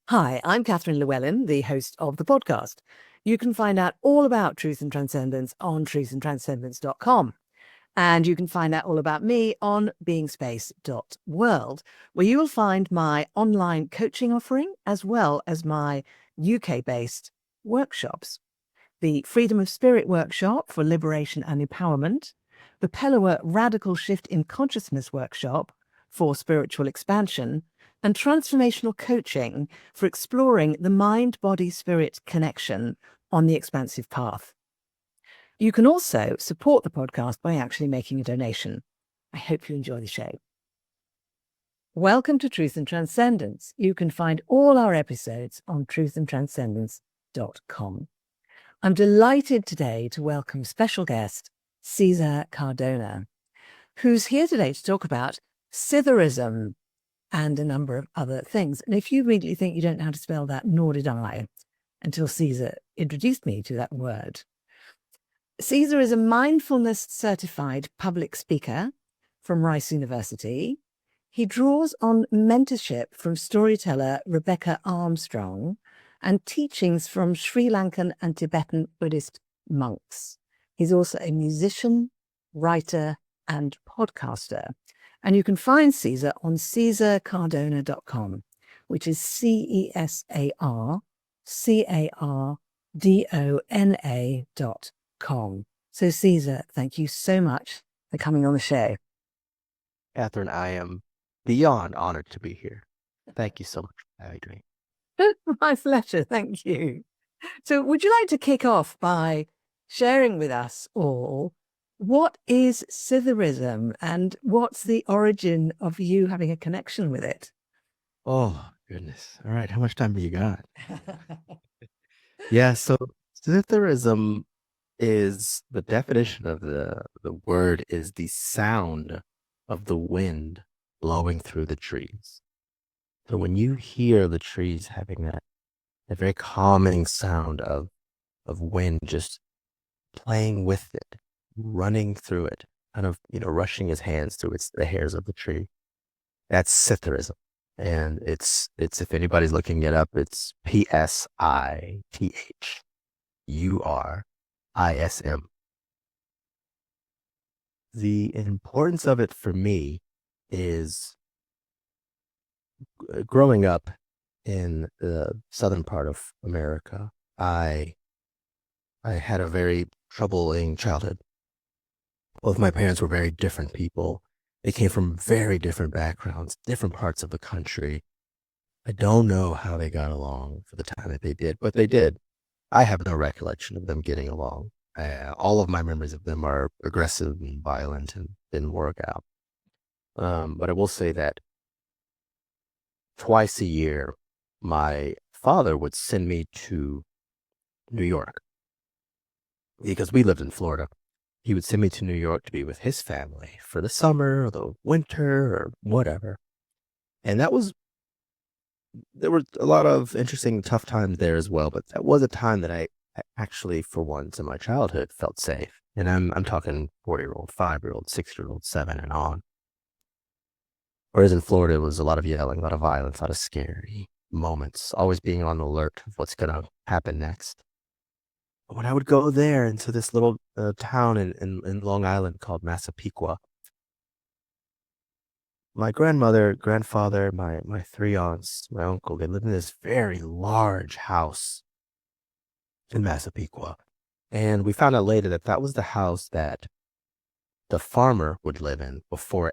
Hi, I'm Catherine Llewellyn, the host of the podcast. You can find out all about Truth and Transcendence on truthandtranscendence.com. And you can find out all about me on beingspace.world, where you will find my online coaching offering as well as my UK-based workshops. The Freedom of Spirit workshop for liberation and empowerment, the Pellower Radical Shift in Consciousness workshop for spiritual expansion, and transformational coaching for exploring the mind-body-spirit connection on the expansive path. You can also support the podcast by actually making a donation. I hope you enjoy the show. Welcome to Truth and Transcendence. You can find all our episodes on truthandtranscendence.com. I'm delighted today to welcome special guest Cesar Cardona, who's here today to talk about Psithurism and a number of other things. And if you immediately think you don't know how to spell that, nor did I, until Cesar introduced me to that word. Cesar is a mindfulness-certified public speaker from Rice University. He draws on mentorship from storyteller Rebecca Armstrong and teachings from Sri Lankan and Tibetan Buddhist monks. He's also a musician, writer, and podcaster. And you can find Cesar on CesarCardona.com, which is CesarCardona.com. So Cesar, thank you so much for coming on the show. Catherine, I am beyond honored to be here. Thank you so much for having me. My pleasure, thank you. So would you like to kick off by sharing with us all what is Psithurism and what's the origin of you having a connection with it? Oh, goodness. All right. How much time do you got? Yeah. So Psithurism is the definition of the word is the sound of the wind blowing through the trees. So when you hear the trees having that very calming sound of wind just playing with it, running through it, kind of, rushing his hands through the hairs of the tree. That's Psithurism. And it's if anybody's looking it up, it's Psithurism. The importance of it for me is growing up in the southern part of America. I had a very troubling childhood. Both my parents were very different people. They came from very different backgrounds, different parts of the country. I don't know how they got along for the time that they did, but they did. I have no recollection of them getting along. All of my memories of them are aggressive and violent and didn't work out. But I will say that twice a year, my father would send me to New York because we lived in Florida. He would send me to New York to be with his family for the summer or the winter or whatever. And there were a lot of interesting, tough times there as well. But that was a time that I actually, for once in my childhood, felt safe. And I'm talking 4-year-old, 5-year-old, 6-year-old, 7 and on. Whereas in Florida, it was a lot of yelling, a lot of violence, a lot of scary moments, always being on the alert of what's going to happen next. When I would go there into this little town in Long Island called Massapequa, my grandmother, grandfather, my 3 aunts, my uncle, they lived in this very large house in Massapequa. And we found out later that that was the house that the farmer would live in before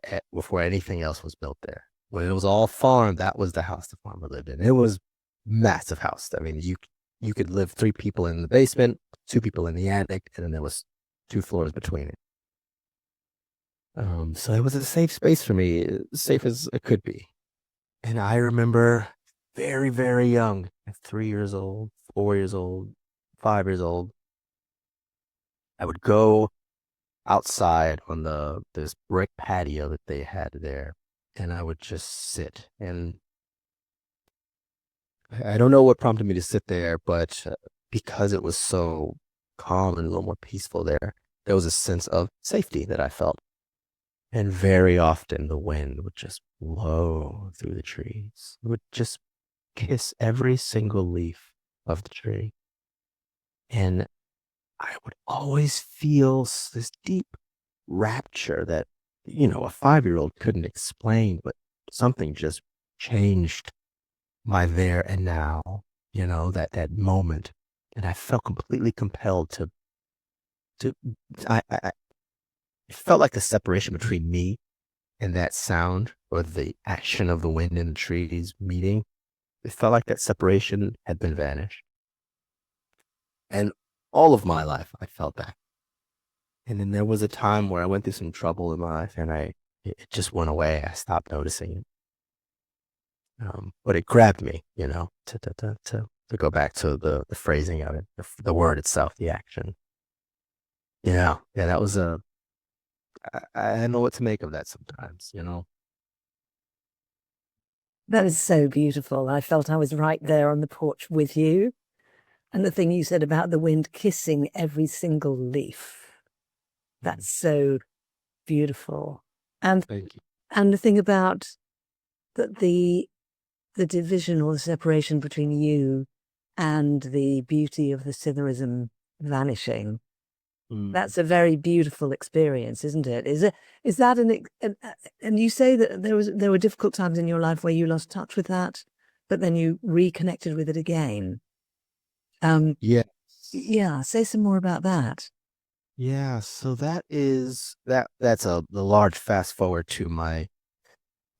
anything else was built there. When it was all farm, that was the house the farmer lived in. It was massive house. I mean, you could live 3 people in the basement, 2 people in the attic, and then there was 2 floors between it. So it was a safe space for me, as safe as it could be. And I remember very, very young, at 3 years old, 4 years old, 5 years old, I would go outside on this brick patio that they had there, and I would just sit. And I don't know what prompted me to sit there, but because it was so calm and a little more peaceful there was a sense of safety that I felt. And very often the wind would just blow through the trees. It would just kiss every single leaf of the tree. And I would always feel this deep rapture that, a 5-year-old couldn't explain, but something just changed my there and now, that moment. And I felt completely compelled to, I it felt like the separation between me and that sound or the action of the wind in the trees meeting. It felt like that separation had been vanished. And all of my life, I felt that. And then there was a time where I went through some trouble in my life and it just went away. I stopped noticing it. But it grabbed me, to go back to the phrasing of it, the word itself, the action. Yeah, that was I don't know what to make of that sometimes, That is so beautiful. I felt I was right there on the porch with you. And the thing you said about the wind kissing every single leaf, that's so beautiful. And Thank you. and the thing about the division or the separation between you and the beauty of the Psithurism vanishing, that's a very beautiful experience, isn't it? Is that and you say that there were difficult times in your life where you lost touch with that, but then you reconnected with it again. Yeah. Yeah, say some more about that. Yeah, so that's the large fast forward to my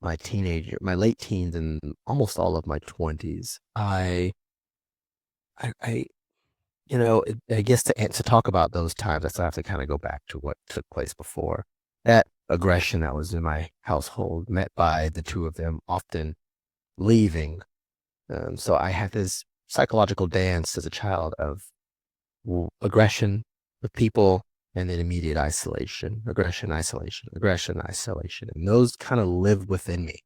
late teens and almost all of my 20s. I I guess to talk about those times, I still have to kind of go back to what took place before. That aggression that was in my household, met by the two of them often leaving. So I had this psychological dance as a child of aggression with people and then immediate isolation, aggression, isolation, aggression, isolation. And those kind of live within me.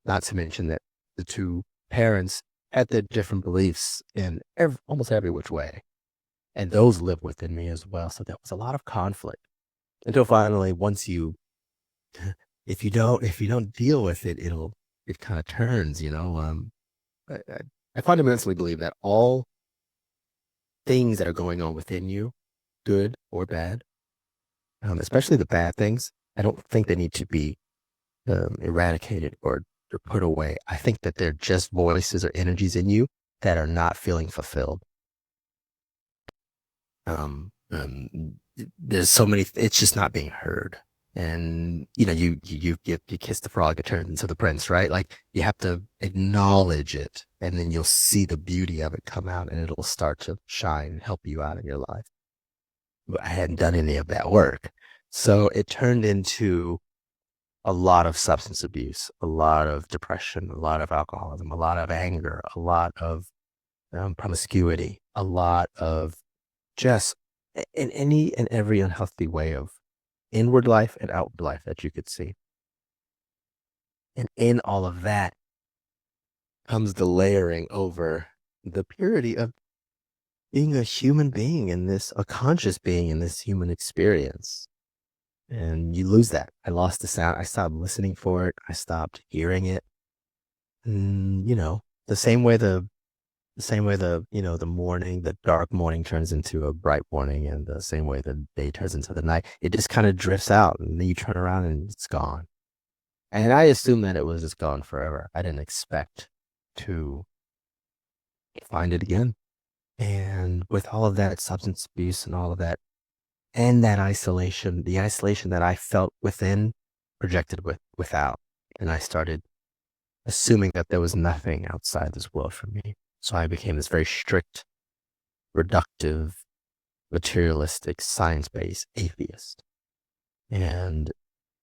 Not to mention that the two parents had their different beliefs in almost every which way. And those live within me as well. So there was a lot of conflict until finally, if you don't deal with it, it kind of turns, I fundamentally believe that all things that are going on within you, good or bad, especially the bad things, I don't think they need to be eradicated or put away. I think that they're just voices or energies in you that are not feeling fulfilled. There's so many, it's just not being heard. And, you kiss the frog, it turns into the prince, right? Like you have to acknowledge it and then you'll see the beauty of it come out and it'll start to shine and help you out in your life. But I hadn't done any of that work. So it turned into a lot of substance abuse, a lot of depression, a lot of alcoholism, a lot of anger, a lot of promiscuity, a lot of just in any and every unhealthy way of inward life and outward life that you could see. And in all of that comes the layering over the purity of being a human being a conscious being in this human experience. And you lose that. I lost the sound. I stopped listening for it. I stopped hearing it. And, the same way the dark morning turns into a bright morning and the same way the day turns into the night, it just kind of drifts out and then you turn around and it's gone. And I assumed that it was just gone forever. I didn't expect to find it again. And with all of that substance abuse and all of that, and that isolation, the isolation that I felt within projected without. And I started assuming that there was nothing outside this world for me. So I became this very strict, reductive, materialistic, science-based atheist. And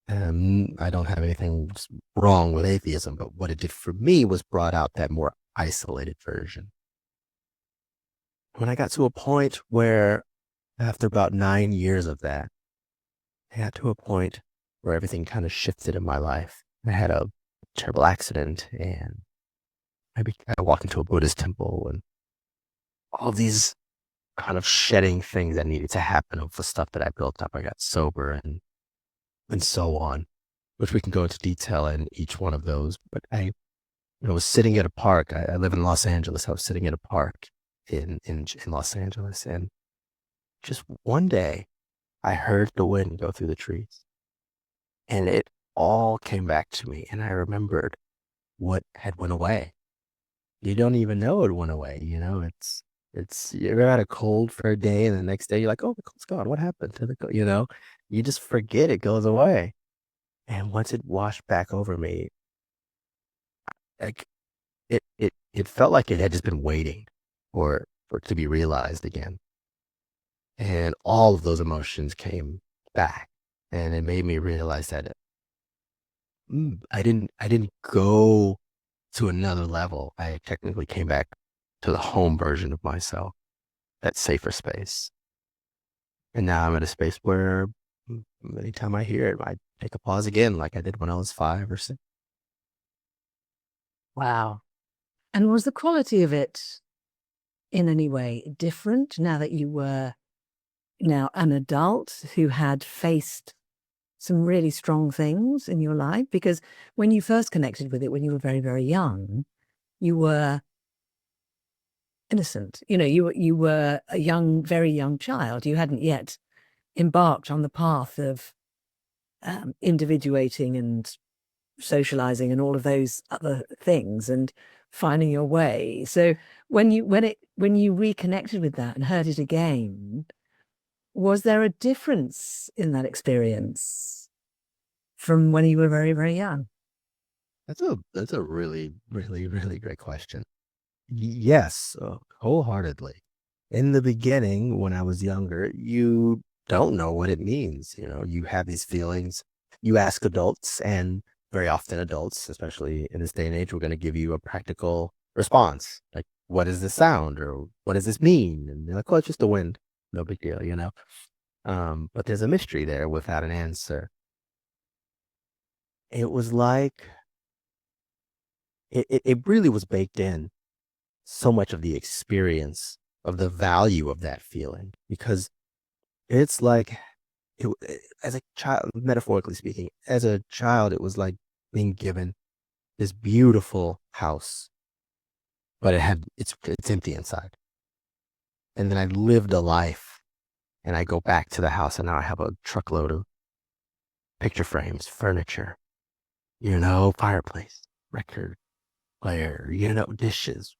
I don't have anything wrong with atheism, but what it did for me was brought out that more isolated version. When I got to a point where, after about 9 years of that, I got to a point where everything kind of shifted in my life. I had a terrible accident and I walked into a Buddhist temple and all these kind of shedding things that needed to happen of the stuff that I built up. I got sober and so on, which we can go into detail in each one of those. But I I was sitting at a park. I live in Los Angeles. I was sitting at a park in Los Angeles, and just one day I heard the wind go through the trees, and it all came back to me, and I remembered what had went away. You don't even know it went away. It's you're at a cold for a day, and the next day you're like, oh, the cold's gone. What happened to the cold? You just forget it goes away. And once it washed back over me, like it felt like it had just been waiting for it to be realized again. And all of those emotions came back, and it made me realize that I didn't go to another level. I technically came back to the home version of myself, that safer space. And now I'm at a space where anytime I hear it, I take a pause again, like I did when I was 5 or 6. Wow. And was the quality of it in any way different now that you were now an adult who had faced some really strong things in your life? Because when you first connected with it, when you were very, very young, you were innocent. You were a young, very young child. You hadn't yet embarked on the path of individuating and socializing and all of those other things and finding your way. So when you reconnected with that and heard it again, was there a difference in that experience from when you were very, very young? That's a really, really, really great question. Yes, wholeheartedly. In the beginning, when I was younger, you don't know what it means. You have these feelings. You ask adults, and very often adults, especially in this day and age, we're going to give you a practical response. Like, what is this sound? Or what does this mean? And they're like, well, it's just the wind. No big deal. But there's a mystery there without an answer. It was like, it really was baked in so much of the experience of the value of that feeling, because it's like as a child, metaphorically speaking, as a child, it was like being given this beautiful house, but it's empty inside. And then I lived a life, and I go back to the house, and now I have a truckload of picture frames, furniture, fireplace, record player, dishes,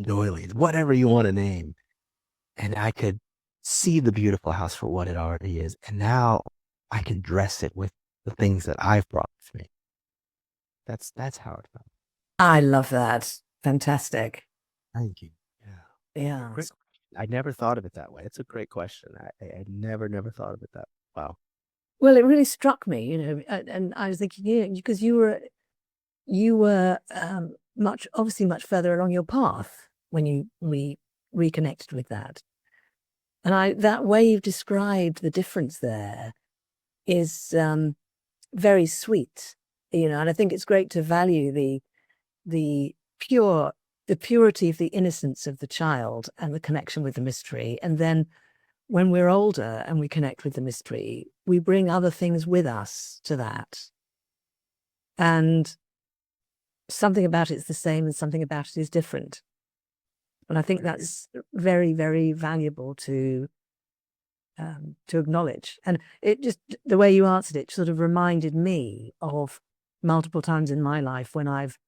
doilies, whatever you want to name. And I could see the beautiful house for what it already is. And now I can dress it with the things that I've brought with me. That's how it felt. I love that. Fantastic. Thank you. Yeah. Yeah. Great. I never thought of it that way. It's a great question. I never thought of it that. Wow. Well, it really struck me, and I was thinking, yeah, because you were obviously much further along your path when we reconnected with that. And that way you've described the difference there is very sweet, and I think it's great to value the purity of the innocence of the child and the connection with the mystery. And then when we're older and we connect with the mystery, we bring other things with us to that. And something about it's the same and something about it is different. And I think that's very, very valuable to acknowledge. And it just, the way you answered it sort of reminded me of multiple times in my life when I've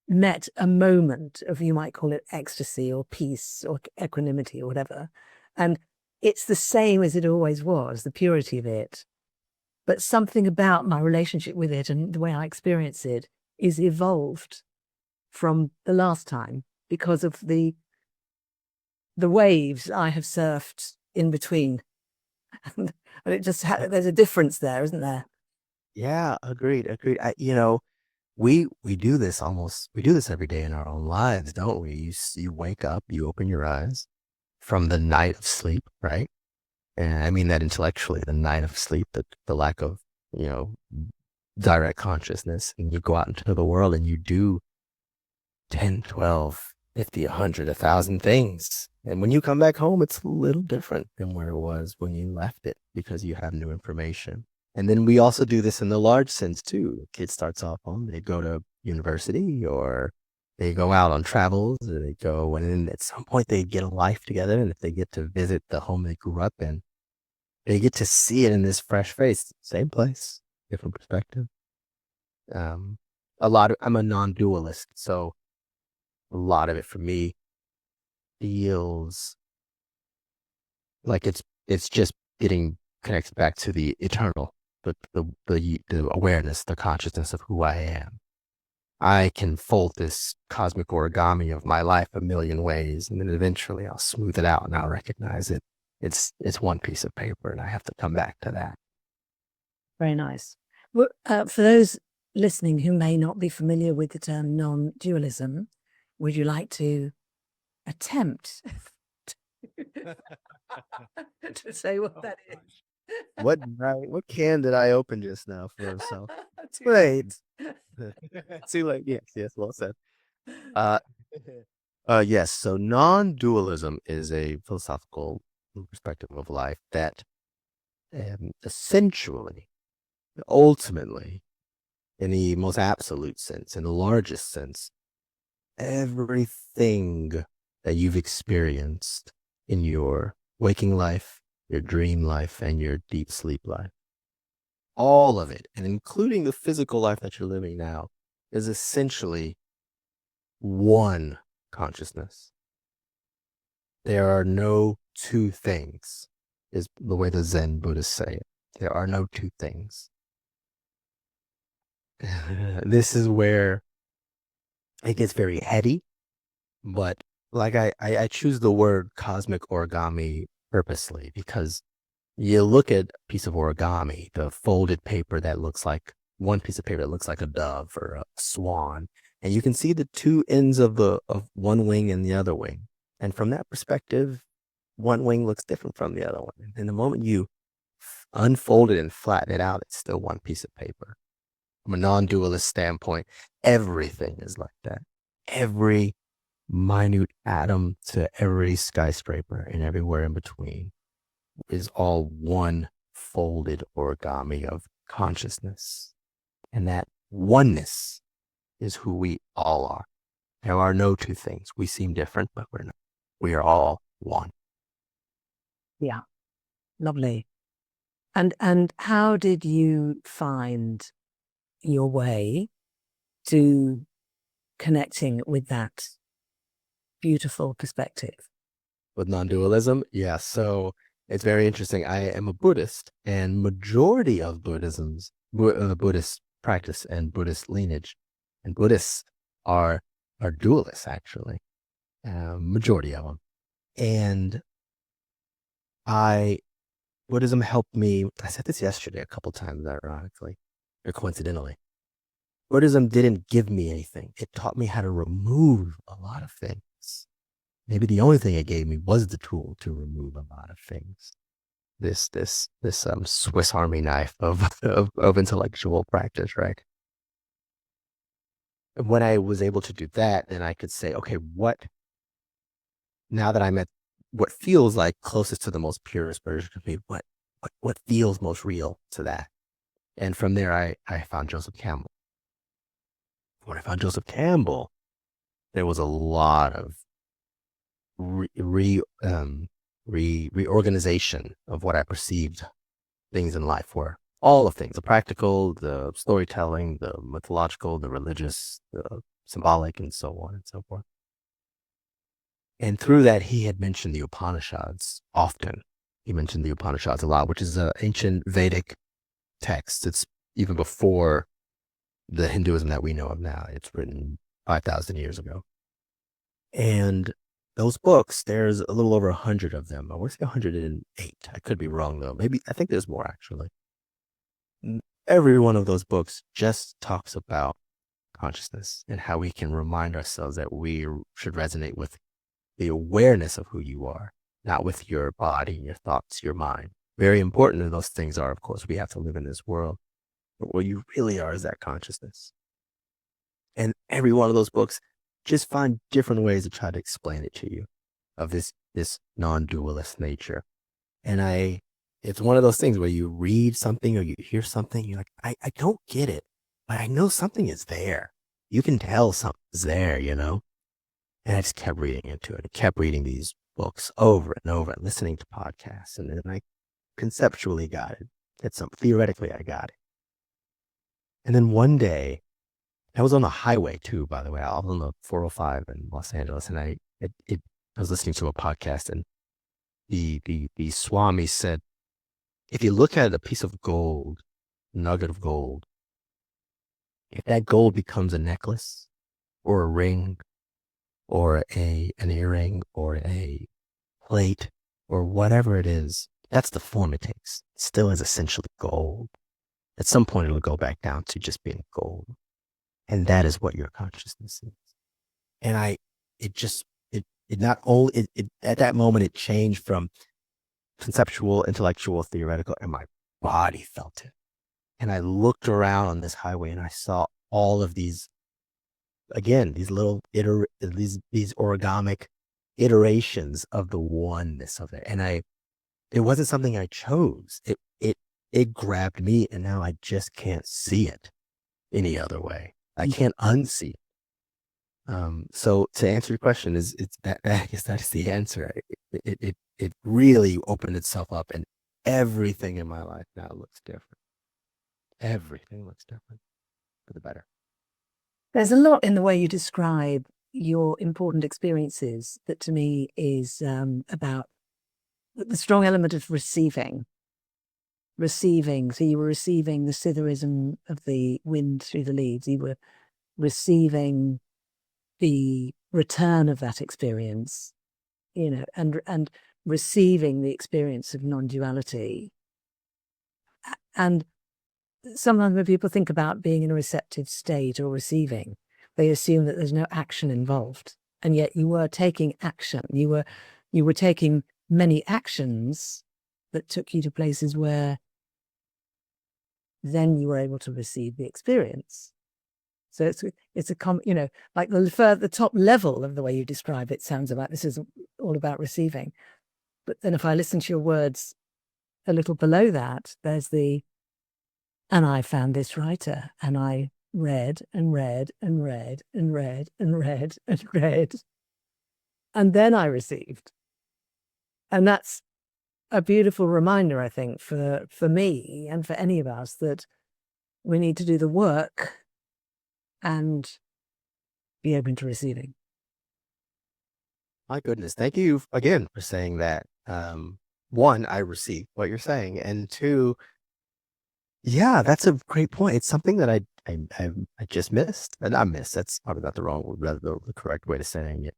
met a moment of, you might call it ecstasy or peace or equanimity or whatever. And it's the same as it always was, the purity of it. But something about my relationship with it and the way I experience it is evolved from the last time because of the waves I have surfed in between. And it just, there's a difference there, isn't there? Yeah, agreed. We do this every day in our own lives, don't we? You wake up, you open your eyes from the night of sleep, right? And I mean that intellectually, the night of sleep, the lack of, direct consciousness, and you go out into the world and you do 10, 12, 50, 100, 1,000 things. And when you come back home, it's a little different than where it was when you left it because you have new information. And then we also do this in the large sense too. Kid starts off on, they go to university or they go out on travels or they go, and then at some point they get a life together. And if they get to visit the home they grew up in, they get to see it in this fresh face, same place, different perspective. I'm a non-dualist. So a lot of it for me feels like it's just getting connected back to the eternal, the awareness, the consciousness of who I am. I can fold this cosmic origami of my life a million ways, and then eventually I'll smooth it out and I'll recognize it. It's one piece of paper, and I have to come back to that. Very nice. Well, for those listening who may not be familiar with the term non-dualism, would you like to attempt to say what that is? What can did I open just now for himself? Too Wait. late. Too late. Yes, well said. Yes. So non-dualism is a philosophical perspective of life that essentially, ultimately, in the most absolute sense, in the largest sense, everything that you've experienced in your waking life, your dream life, and your deep sleep life, all of it, and including the physical life that you're living now, is essentially one consciousness. There are no two things, is the way the Zen Buddhists say it. There are no two things. This is where it gets very heady, but like I choose the word cosmic origami purposely because you look at a piece of origami, the folded paper that looks like one piece of paper that looks like a dove or a swan, and you can see the two ends of one wing and the other wing. And from that perspective, one wing looks different from the other one. And the moment you unfold it and flatten it out, it's still one piece of paper. From a non-dualist standpoint, everything is like that. Every minute atom to every skyscraper and everywhere in between is all one folded origami of consciousness. And that oneness is who we all are. There are no two things. We seem different, but we're not. We are all one. Yeah, lovely. And how did you find your way to connecting with that beautiful perspective? With non-dualism, yeah. So it's very interesting. I am a Buddhist, and majority of Buddhist practice and Buddhist lineage, and Buddhists are dualists actually. Majority of them, and Buddhism helped me. I said this yesterday a couple times, ironically or coincidentally. Buddhism didn't give me anything. It taught me how to remove a lot of things. Maybe the only thing it gave me was the tool to remove a lot of things. This Swiss Army knife of intellectual practice, right? And when I was able to do that, then I could say, okay, now that I'm at what feels like closest to the most purest version of me, what feels most real to that? And from there, I found Joseph Campbell. When I found Joseph Campbell, there was a lot of reorganization of what I perceived things in life were. All of things, the practical, the storytelling, the mythological, the religious, the symbolic, and so on and so forth. And through that, he had mentioned the Upanishads often. He mentioned the Upanishads a lot, which is an ancient Vedic text. It's even before the Hinduism that we know of now. It's written 5,000 years ago. And those books, there's a little over 100 of them. I want to say 108. I could be wrong, though. I think there's more, actually. Every one of those books just talks about consciousness and how we can remind ourselves that we should resonate with the awareness of who you are, not with your body, your thoughts, your mind. Very important, and those things are, of course, we have to live in this world. But what you really are is that consciousness. And every one of those books just find different ways to try to explain it to you of this non-dualist nature. And I it's one of those things where you read something or you hear something, you're like, I don't get it, but I know something is there. You can tell something's there, you know? And I just kept reading into it. I kept reading these books over and over and listening to podcasts. And then I conceptually got it. Theoretically, I got it. And then one day, I was on the highway too, by the way. I was on the 405 in Los Angeles, and I was listening to a podcast, and the Swami said, if you look at a piece of gold, nugget of gold, if that gold becomes a necklace or a ring or an earring or a plate or whatever it is, that's the form it takes. It still is essentially gold. At some point, it'll go back down to just being gold. And that is what your consciousness is. And it not only, at that moment, it changed from conceptual, intellectual, theoretical, and my body felt it. And I looked around on this highway and I saw all of these, again, these little, these origamic iterations of the oneness of it. And it wasn't something I chose. It grabbed me, and now I just can't see it any other way. I can't unsee it. So to answer your question, I guess that's the answer. It really opened itself up, and everything in my life now looks different. Everything looks different for the better. There's a lot in the way you describe your important experiences that to me is about the strong element of receiving. So you were receiving the Psithurism of the wind through the leaves. You were receiving the return of that experience, you know, and receiving the experience of non-duality. And sometimes when people think about being in a receptive state or receiving, they assume that there's no action involved. And yet you were taking action. You were taking many actions that took you to places where then you were able to receive the experience. So it's a you know, like the top level of the way you describe it sounds about this is all about receiving. But then if I listen to your words a little below that, there's and I found this writer, and I read and read and read and read and read and read, and then I received. And that's a beautiful reminder, I think, for me and for any of us, that we need to do the work and be open to receiving. My goodness. Thank you again for saying that. One, I received what you're saying. And two, yeah, that's a great point. It's something that I just missed. And I missed. That's probably not the correct way to saying it.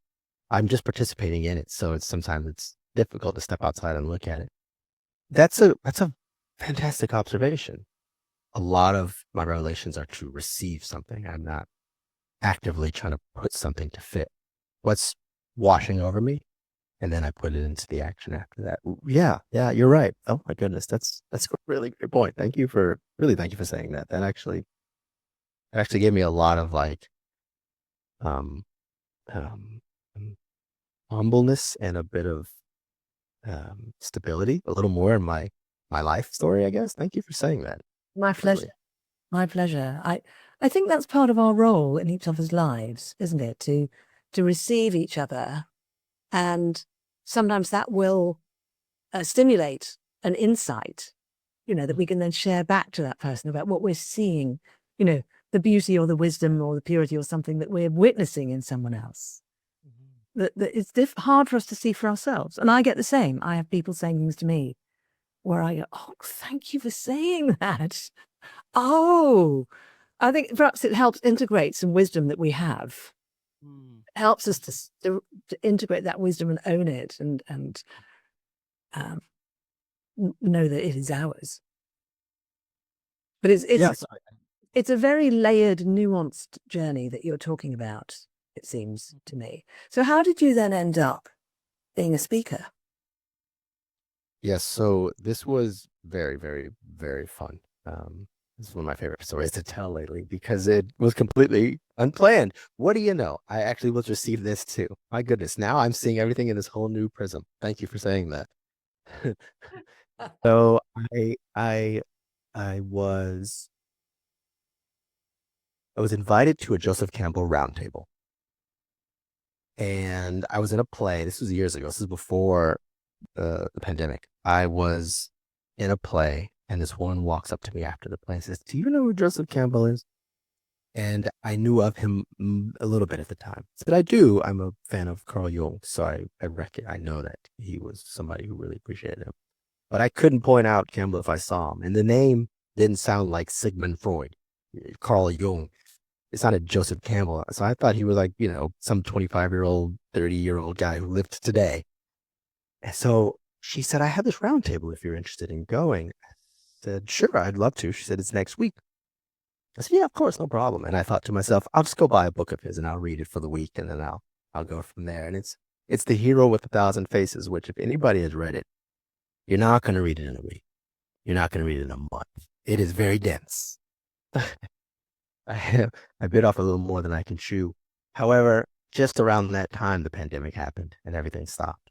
I'm just participating in it. So sometimes it's difficult to step outside and look at it. That's a fantastic observation. A lot of my revelations are to receive something. I'm not actively trying to put something to fit what's washing over me, and then I put it into the action after that. Yeah, you're right. Oh my goodness, that's a really great point. Thank you for saying that. That actually gave me a lot of like um humbleness and a bit of stability, a little more in my life story, I guess. Thank you for saying that. My pleasure. My pleasure. I think that's part of our role in each other's lives, isn't it? To receive each other, and sometimes that will stimulate an insight, you know, that we can then share back to that person about what we're seeing, you know, the beauty or the wisdom or the purity or something that we're witnessing in someone else. That it's hard for us to see for ourselves. And I get the same. I have people saying things to me where I go, oh, thank you for saying that. Oh, I think perhaps it helps integrate some wisdom that we have. It helps us to integrate that wisdom and own it and know that it is ours. But it's a very layered, nuanced journey that you're talking about, it seems to me. So how did you then end up being a speaker? Yes, so this was very, very, very fun. This is one of my favorite stories to tell lately because it was completely unplanned. What do you know? I actually was received this too. My goodness, now I'm seeing everything in this whole new prism. Thank you for saying that. So I was invited to a Joseph Campbell roundtable, and I was in a play. This was years ago. This is before the pandemic. I was in a play, and this woman walks up to me after the play and says, "Do you know who Joseph Campbell is?" And I knew of him a little bit at the time. I said, "I do. I'm a fan of Carl Jung, so I know that he was somebody who really appreciated him." But I couldn't point out Campbell if I saw him. And the name didn't sound like Sigmund Freud, Carl Jung. It sounded Joseph Campbell. So I thought he was like, some 25-year-old, 30-year-old guy who lived today. And so she said, "I have this roundtable if you're interested in going." I said, "Sure, I'd love to." She said, "It's next week." I said, "Yeah, of course, no problem." And I thought to myself, I'll just go buy a book of his and I'll read it for the week, and then I'll go from there. And it's The Hero with a Thousand Faces, which if anybody has read it, you're not going to read it in a week. You're not going to read it in a month. It is very dense. I bit off a little more than I can chew. However, just around that time, the pandemic happened and everything stopped.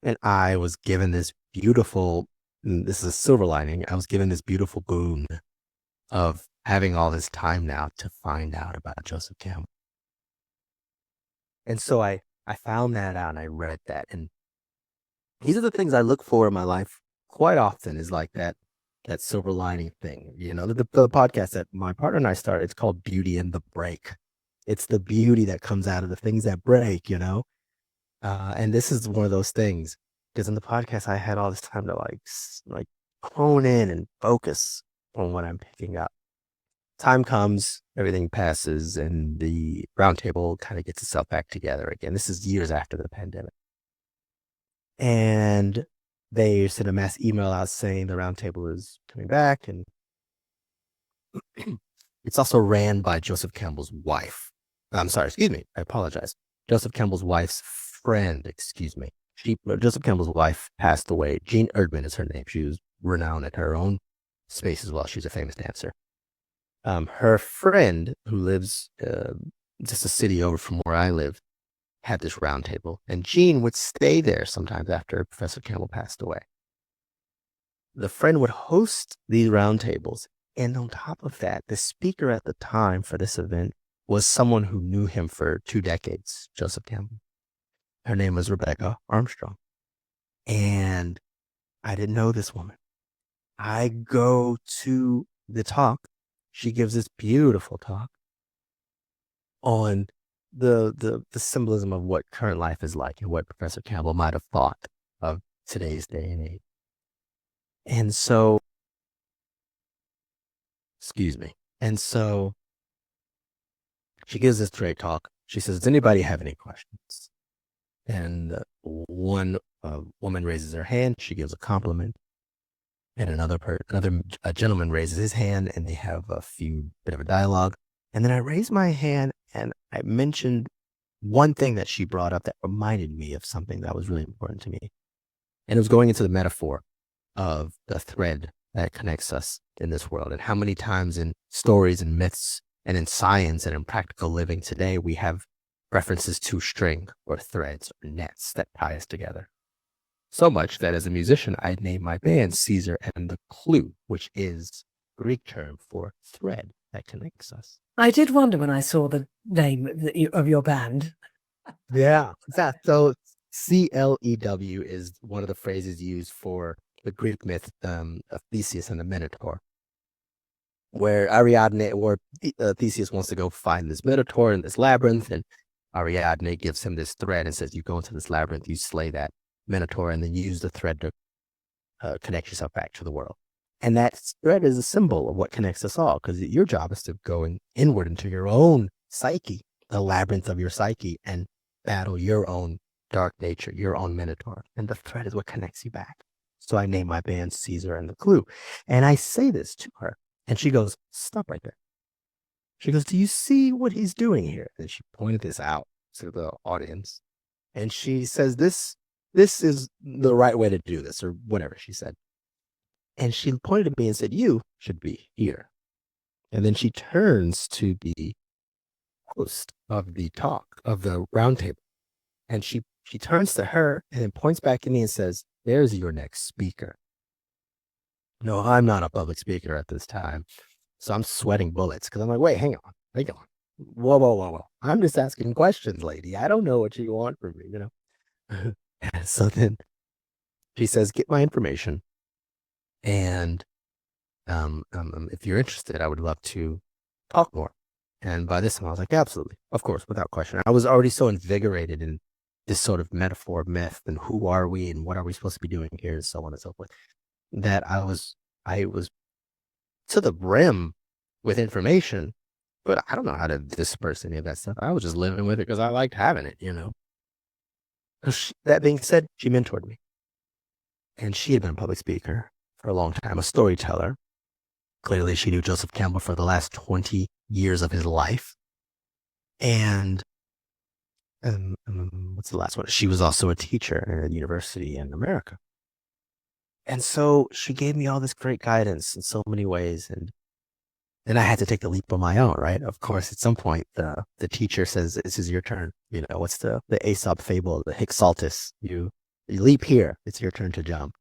And I was given this beautiful, this is a silver lining, I was given this beautiful boon of having all this time now to find out about Joseph Campbell. And so I found that out and I read that. And these are the things I look for in my life quite often, is like that silver lining thing. The podcast that my partner and I started, it's called Beauty in the Break. It's the beauty that comes out of the things that break, and this is one of those things, because in the podcast, I had all this time to like hone in and focus on what I'm picking up. Time comes, everything passes, and the roundtable kind of gets itself back together again. This is years after the pandemic. And they sent a mass email out saying the roundtable is coming back. And it's also ran by Joseph Campbell's wife. I'm sorry, excuse me. I apologize. Joseph Campbell's wife's friend, excuse me. Joseph Campbell's wife passed away. Jean Erdman is her name. She was renowned in her own space as well. She's a famous dancer. Her friend, who lives just a city over from where I live, had this roundtable, and Jean would stay there sometimes after Professor Campbell passed away. The friend would host these roundtables, and on top of that, the speaker at the time for this event was someone who knew him for 2 decades, Joseph Campbell. Her name was Rebecca Armstrong, and I didn't know this woman. I go to the talk. She gives this beautiful talk on the symbolism of what current life is like and what Professor Campbell might have thought of today's day and age. And so, excuse me. And so she gives this great talk. She says, "Does anybody have any questions?" And one woman raises her hand. She gives a compliment. And another gentleman raises his hand, and they have a bit of a dialogue. And then I raised my hand and I mentioned one thing that she brought up that reminded me of something that was really important to me. And it was going into the metaphor of the thread that connects us in this world, and how many times in stories and myths and in science and in practical living today, we have references to string or threads or nets that tie us together. So much that as a musician, I named my band Cesar and the Clue, which is a Greek term for thread that connects us. I did wonder when I saw the name of your band. Yeah. So CLEW is one of the phrases used for the Greek myth of Theseus and the Minotaur, where Theseus wants to go find this Minotaur in this labyrinth, and Ariadne gives him this thread and says, "You go into this labyrinth, you slay that Minotaur, and then use the thread to connect yourself back to the world." And that thread is a symbol of what connects us all, because your job is to go inward into your own psyche, the labyrinth of your psyche, and battle your own dark nature, your own Minotaur. And the thread is what connects you back. So I named my band Cesar and the Clue. And I say this to her, and she goes, "Stop right there." She goes, "Do you see what he's doing here?" And she pointed this out to the audience. And she says, this is the right way to do this, or whatever she said. And she pointed at me and said, "You should be here." And then she turns to the host of the talk, of the roundtable, and she turns to her and then points back at me and says, there's your next speaker. No, I'm not a public speaker at this time. So I'm sweating bullets because I'm like, wait, hang on. Whoa, whoa, whoa, whoa. I'm just asking questions, lady. I don't know what you want from me, you know? So then she says, get my information. And if you're interested, I would love to talk more. And by this time, I was like, absolutely. Of course, without question. I was already so invigorated in this sort of metaphor, myth, and who are we and what are we supposed to be doing here, and so on and so forth, that I was to the brim with information, but I don't know how to disperse any of that stuff. I was just living with it because I liked having it, you know. That being said, she mentored me. And she had been a public speaker for a long time, a storyteller. Clearly, she knew Joseph Campbell for the last 20 years of his life. And what's the last one? She was also a teacher at a university in America. And so she gave me all this great guidance in so many ways. And then I had to take the leap on my own, right? Of course, at some point, the teacher says, this is your turn. You know, what's the Aesop fable, the Hixaltus? You leap here. It's your turn to jump.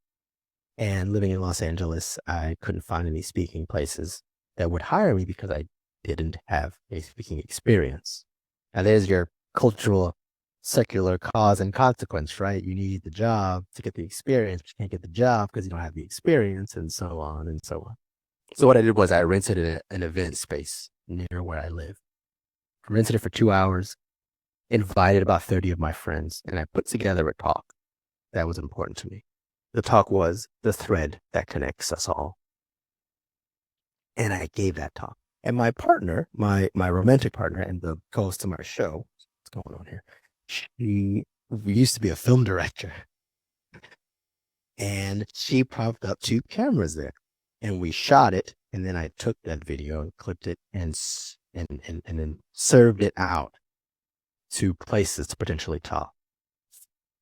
And living in Los Angeles, I couldn't find any speaking places that would hire me because I didn't have a speaking experience. Now, there's your cultural, secular cause and consequence, right? You need the job to get the experience, but you can't get the job because you don't have the experience, and so on and so on. So what I did was I rented an event space near where I live. Rented it for 2 hours, invited about 30 of my friends, and I put together a talk that was important to me. The talk was the thread that connects us all. And I gave that talk. And my partner, my romantic partner and the co-host of my show, what's going on here? She used to be a film director. And she propped up 2 cameras there. And we shot it. And then I took that video and clipped it and then served it out to places to potentially talk.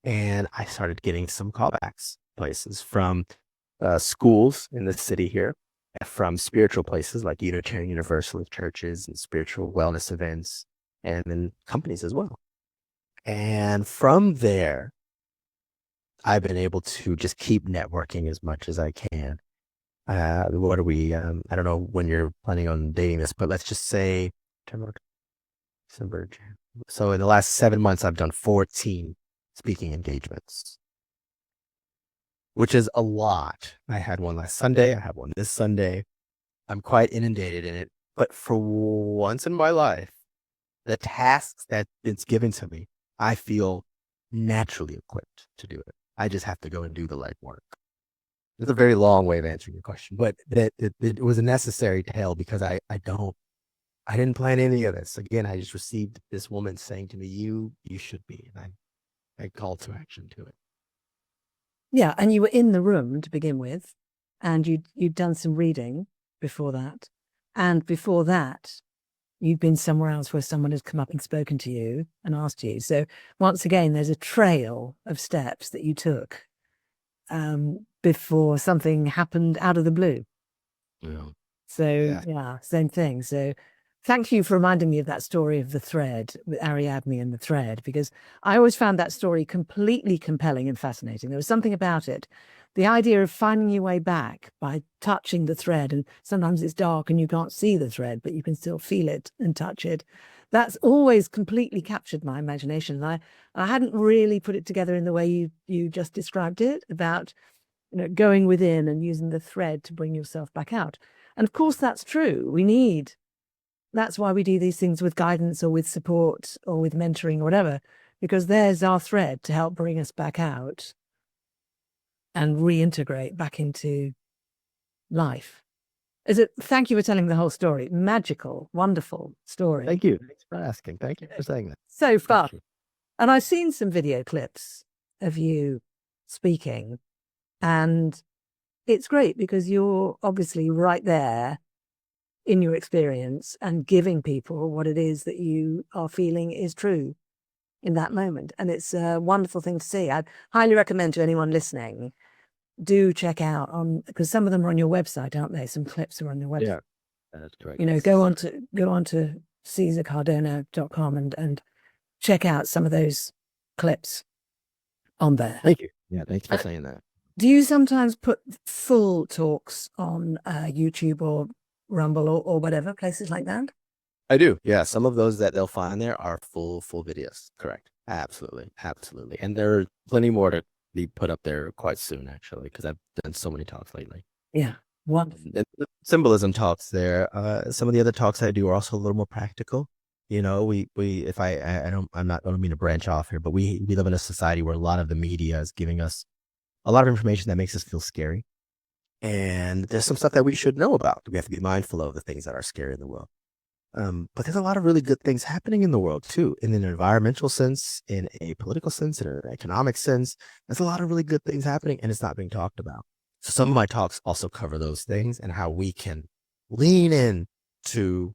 And I started getting some callbacks. Places from schools in the city here, from spiritual places like Unitarian Universalist churches and spiritual wellness events, and then companies as well. And from there, I've been able to just keep networking as much as I can. What are we? I don't know when you're planning on dating this, but let's just say December. So in the last 7 months, I've done 14 speaking engagements, which is a lot. I had one last Sunday. I have one this Sunday. I'm quite inundated in it. But for once in my life, the tasks that it's given to me, I feel naturally equipped to do it. I just have to go and do the legwork. It's a very long way of answering your question, but it was a necessary tale because I didn't plan any of this. Again, I just received this woman saying to me, you should be. And I called to action to it. Yeah, and you were in the room to begin with, and you'd done some reading before that, and before that, you'd been somewhere else where someone had come up and spoken to you and asked you. So once again, there's a trail of steps that you took before something happened out of the blue. Yeah. So yeah, same thing. So thank you for reminding me of that story of the thread with Ariadne and the thread, because I always found that story completely compelling and fascinating. There was something about it. The idea of finding your way back by touching the thread, and sometimes it's dark and you can't see the thread, but you can still feel it and touch it. That's always completely captured my imagination. And I hadn't really put it together in the way you just described it, about going within and using the thread to bring yourself back out. And of course, that's true. That's why we do these things with guidance or with support or with mentoring or whatever, because there's our thread to help bring us back out and reintegrate back into life. Thank you for telling the whole story. Magical, wonderful story. Thank you. Thanks for asking. Thank you for saying that. So fun. And I've seen some video clips of you speaking, and it's great because you're obviously right there in your experience and giving people what it is that you are feeling is true in that moment. And it's a wonderful thing to see. I'd highly recommend to anyone listening, do check out because some of them are on your website, aren't they? Some clips are on your website. Yeah, that's correct. Go on to CesarCardona.com and check out some of those clips on there. Thank you. Yeah, thanks for saying that. Do you sometimes put full talks on YouTube or Rumble or whatever, places like that? I do. Yeah. Some of those that they'll find there are full videos. Correct. Absolutely. Absolutely. And there are plenty more to be put up there quite soon, actually, because I've done so many talks lately. Yeah. Wonderful. And the symbolism talks there. Some of the other talks I do are also a little more practical. You know, if I don't, I don't mean to branch off here, but we live in a society where a lot of the media is giving us a lot of information that makes us feel scary. And there's some stuff that we should know about. We have to be mindful of the things that are scary in the world. But there's a lot of really good things happening in the world too, in an environmental sense, in a political sense, in an economic sense. There's a lot of really good things happening, and it's not being talked about. So some of my talks also cover those things and how we can lean in to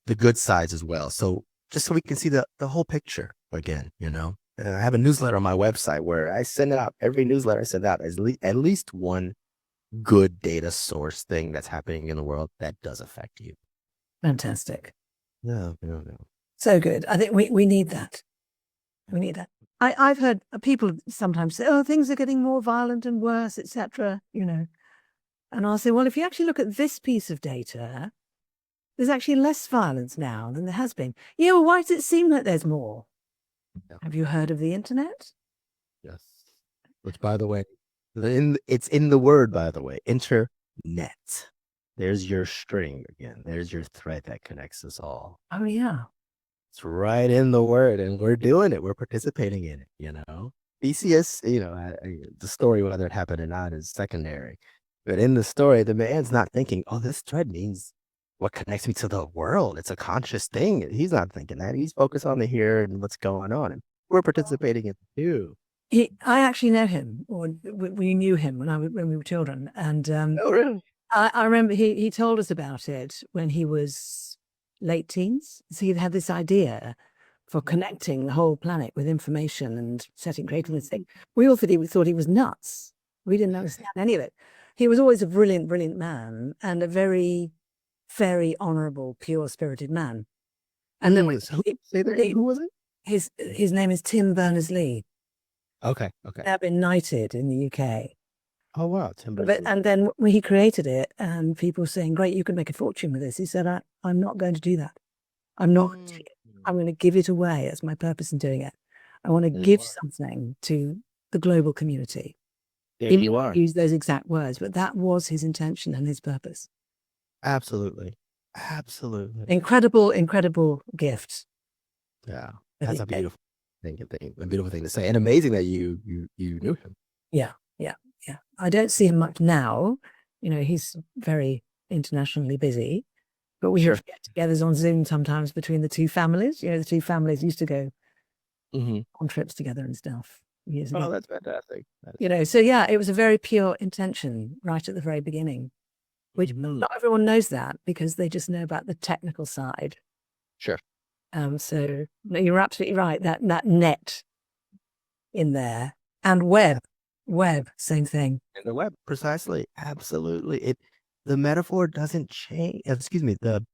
the good sides as well. So just so we can see the whole picture again, you know. And I have a newsletter on my website where I send out every newsletter I send out is at least one good data source thing that's happening in the world that does affect you. Fantastic. No. So good. I think we need that. We need that. I've heard people sometimes say, oh, things are getting more violent and worse, etc. You know, and I'll say, well, if you actually look at this piece of data, there's actually less violence now than there has been. Yeah, well, why does it seem like there's more? Yeah. Have you heard of the internet? Yes. Which, by the way, it's in the word, by the way, internet. There's your string again. There's your thread that connects us all. Oh, yeah. It's right in the word, and we're doing it. We're participating in it, you know. BCS, you know, the story, whether it happened or not, is secondary. But in the story, the man's not thinking, oh, this thread means what connects me to the world. It's a conscious thing. He's not thinking that. He's focused on the here and what's going on. And we're participating in it too. I actually know him, or we knew him when we were children. And oh, really? I remember he told us about it when he was late teens. So he had this idea for connecting the whole planet with information and creating this thing. We all thought he was nuts. We didn't understand any of it. He was always a brilliant, brilliant man and a very, very honorable, pure-spirited man. And then who was it? His name is Tim Berners-Lee. Okay. Now been knighted in the UK. Oh, wow. Tim Berners-Lee. And then when he created it, and people were saying, great, you can make a fortune with this. He said, I'm not going to do that. I'm going to give it away. That's my purpose in doing it. I want to give something to the global community. There you are. Use those exact words, but that was his intention and his purpose. Absolutely. Incredible, incredible gift. Yeah, that's a beautiful thing to say, and amazing that you knew him. Yeah. I don't see him much now. You know, he's very internationally busy, but we have get-togethers on Zoom sometimes between the two families. You know, the two families used to go on trips together and stuff years ago. Oh, that's fantastic. You know, so yeah, it was a very pure intention right at the very beginning, which not everyone knows that because they just know about the technical side. Sure. So you're absolutely right. That net in there and web, same thing. In the web, precisely, absolutely. The metaphor doesn't change. Excuse me. The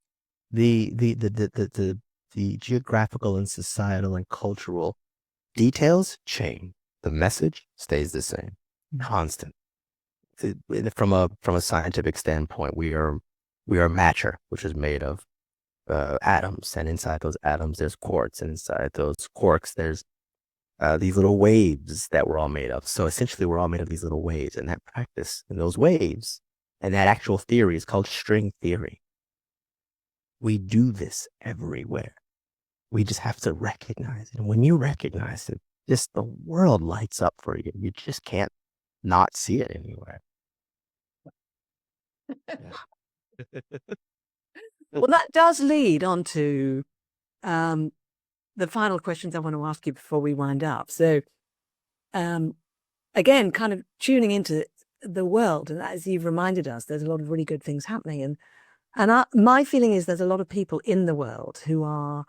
geographical and societal and cultural details change. The message stays the same, constant. From a scientific standpoint, we are matter, which is made of atoms, and inside those atoms there's quarks, and inside those quarks there's these little waves that we're all made of. So essentially we're all made of these little waves, and that practice and those waves and that actual theory is called string theory. We do this everywhere. We just have to recognize it. And when you recognize it, just the world lights up for you. You just can't not see it anywhere. Well, that does lead on to the final questions I want to ask you before we wind up. So, again, kind of tuning into the world, and as you've reminded us, there's a lot of really good things happening. And my feeling is there's a lot of people in the world who are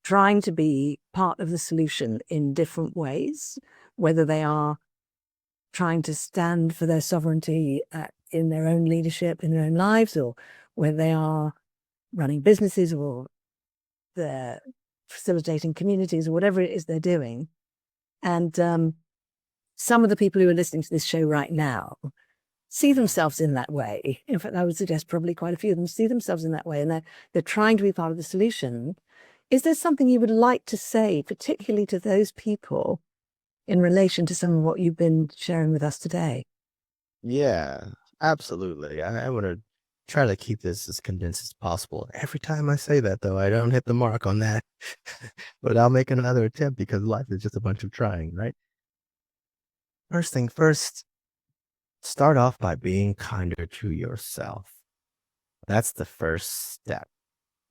trying to be part of the solution in different ways, whether they are trying to stand for their sovereignty in their own leadership, in their own lives, or whether they are running businesses or they're facilitating communities or whatever it is they're doing. And some of the people who are listening to this show right now see themselves in that way. In fact, I would suggest probably quite a few of them see themselves in that way, and they're trying to be part of the solution. Is there something you would like to say, particularly to those people, in relation to some of what you've been sharing with us today? Yeah, absolutely. I want to try to keep this as condensed as possible. Every time I say that, though, I don't hit the mark on that. But I'll make another attempt because life is just a bunch of trying, right? First thing first, start off by being kinder to yourself. That's the first step.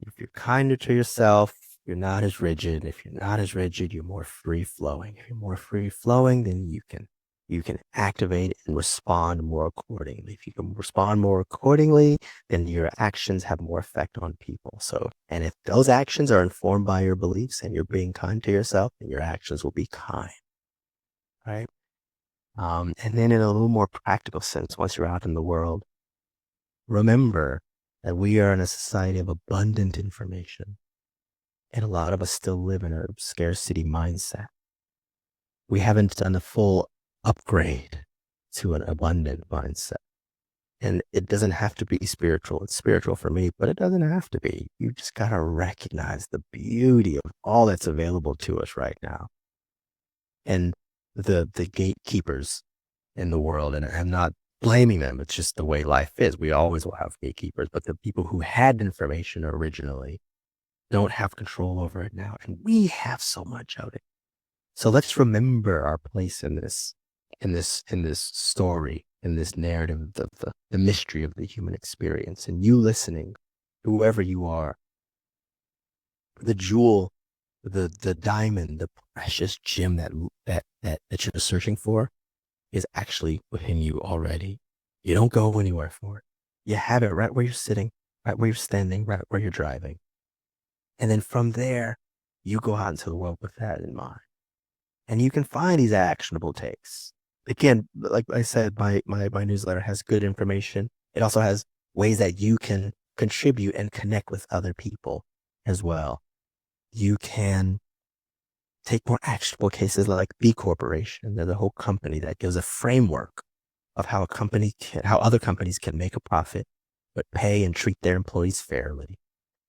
If you're kinder to yourself, you're not as rigid. If you're not as rigid, you're more free flowing. If you're more free flowing, then you can activate and respond more accordingly. If you can respond more accordingly, then your actions have more effect on people. So, and if those actions are informed by your beliefs and you're being kind to yourself, then your actions will be kind, right? And then in a little more practical sense, once you're out in the world, remember that we are in a society of abundant information. And a lot of us still live in a scarcity mindset. We haven't done a full upgrade to an abundant mindset. And it doesn't have to be spiritual. It's spiritual for me, but it doesn't have to be. You just got to recognize the beauty of all that's available to us right now. And the gatekeepers in the world, and I'm not blaming them. It's just the way life is. We always will have gatekeepers, but the people who had information originally don't have control over it now. And we have so much of it. So let's remember our place in this story, in this narrative, the mystery of the human experience. And you listening, whoever you are, the jewel, the diamond, the precious gem that you're searching for is actually within you already. You don't go anywhere for it. You have it right where you're sitting, right where you're standing, right where you're driving. And then from there, you go out into the world with that in mind. And you can find these actionable takes. Again, like I said, my newsletter has good information. It also has ways that you can contribute and connect with other people as well. You can take more actionable cases like B Corporation. There's a whole company that gives a framework of how other companies can make a profit, but pay and treat their employees fairly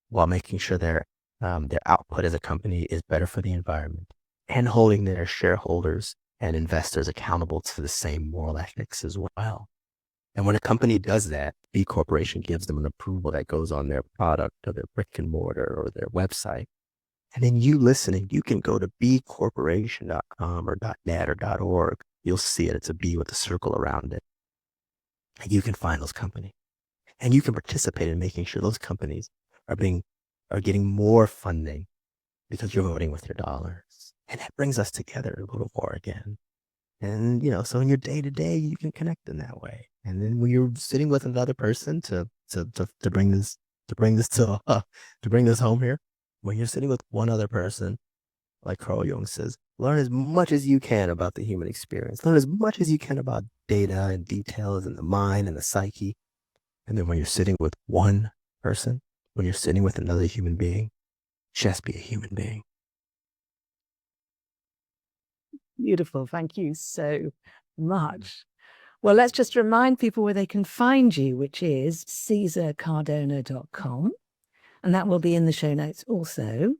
while making sure their output as a company is better for the environment and holding their shareholders and investors accountable to the same moral ethics as well. And when a company does that, B Corporation gives them an approval that goes on their product or their brick and mortar or their website. And then you listening, you can go to bcorporation.com or .net or .org. You'll see it. It's a B with a circle around it. And you can find those companies. And you can participate in making sure those companies are getting more funding because you're voting with your dollars. And that brings us together a little more again. And, so in your day to day, you can connect in that way. And then when you're sitting with another person to bring this home here, when you're sitting with one other person, like Carl Jung says, learn as much as you can about the human experience. Learn as much as you can about data and details and the mind and the psyche. And then when you're sitting with one person, when you're sitting with another human being, just be a human being. Beautiful. Thank you so much. Well, let's just remind people where they can find you, which is CesarCardona.com. And that will be in the show notes also.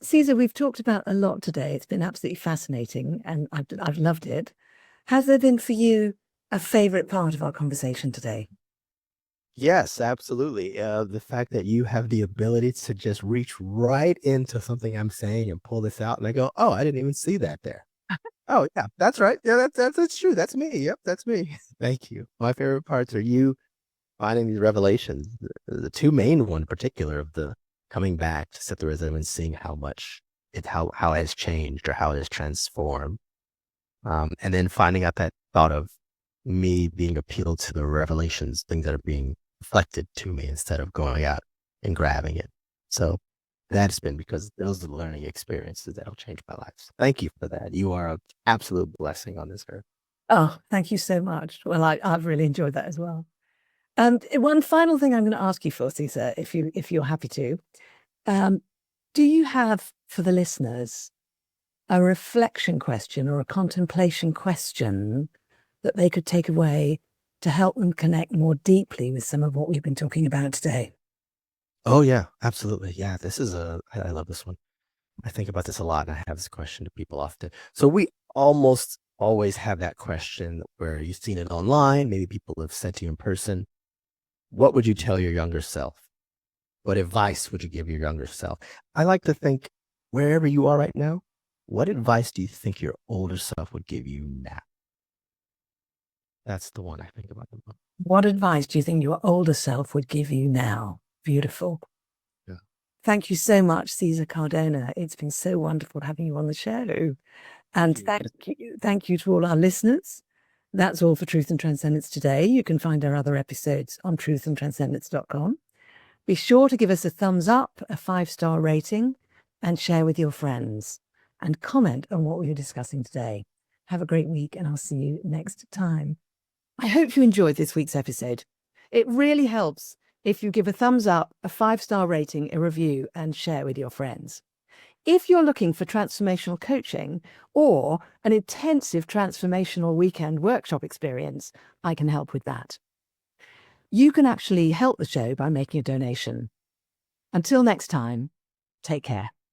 Cesar, we've talked about a lot today. It's been absolutely fascinating and I've loved it. Has there been for you a favorite part of our conversation today? Yes, absolutely. The fact that you have the ability to just reach right into something I'm saying and pull this out and I go, oh, I didn't even see that there. Oh, yeah, that's right. Yeah, that's true. That's me. Yep, that's me. Thank you. My favorite parts are you finding these revelations. The two main one in particular of the coming back to Psithurism and seeing how much how it has changed or how it has transformed. And then finding out that thought of me being appealed to the revelations, things that are being reflected to me instead of going out and grabbing it. So that's been because those are the learning experiences that'll change my life. So thank you for that. You are an absolute blessing on this earth. Oh, thank you so much. Well, I've really enjoyed that as well. One final thing I'm going to ask you for, Cesar, if you're happy to, do you have for the listeners a reflection question or a contemplation question that they could take away to help them connect more deeply with some of what we've been talking about today? Oh, yeah, absolutely. Yeah, I love this one. I think about this a lot, and I have this question to people often. So we almost always have that question where you've seen it online, maybe people have said to you in person. What would you tell your younger self? What advice would you give your younger self? I like to think, wherever you are right now, what advice do you think your older self would give you now? That's the one I think about the most. What advice do you think your older self would give you now? Beautiful. Yeah. Thank you so much, Cesar Cardona. It's been so wonderful having you on the show. And thank you to all our listeners. That's all for Truth and Transcendence today. You can find our other episodes on truthandtranscendence.com. Be sure to give us a thumbs up, a 5-star rating, and share with your friends. And comment on what we were discussing today. Have a great week, and I'll see you next time. I hope you enjoyed this week's episode. It really helps if you give a thumbs up, a 5-star rating, a review, and share with your friends. If you're looking for transformational coaching or an intensive transformational weekend workshop experience, I can help with that. You can actually help the show by making a donation. Until next time, take care.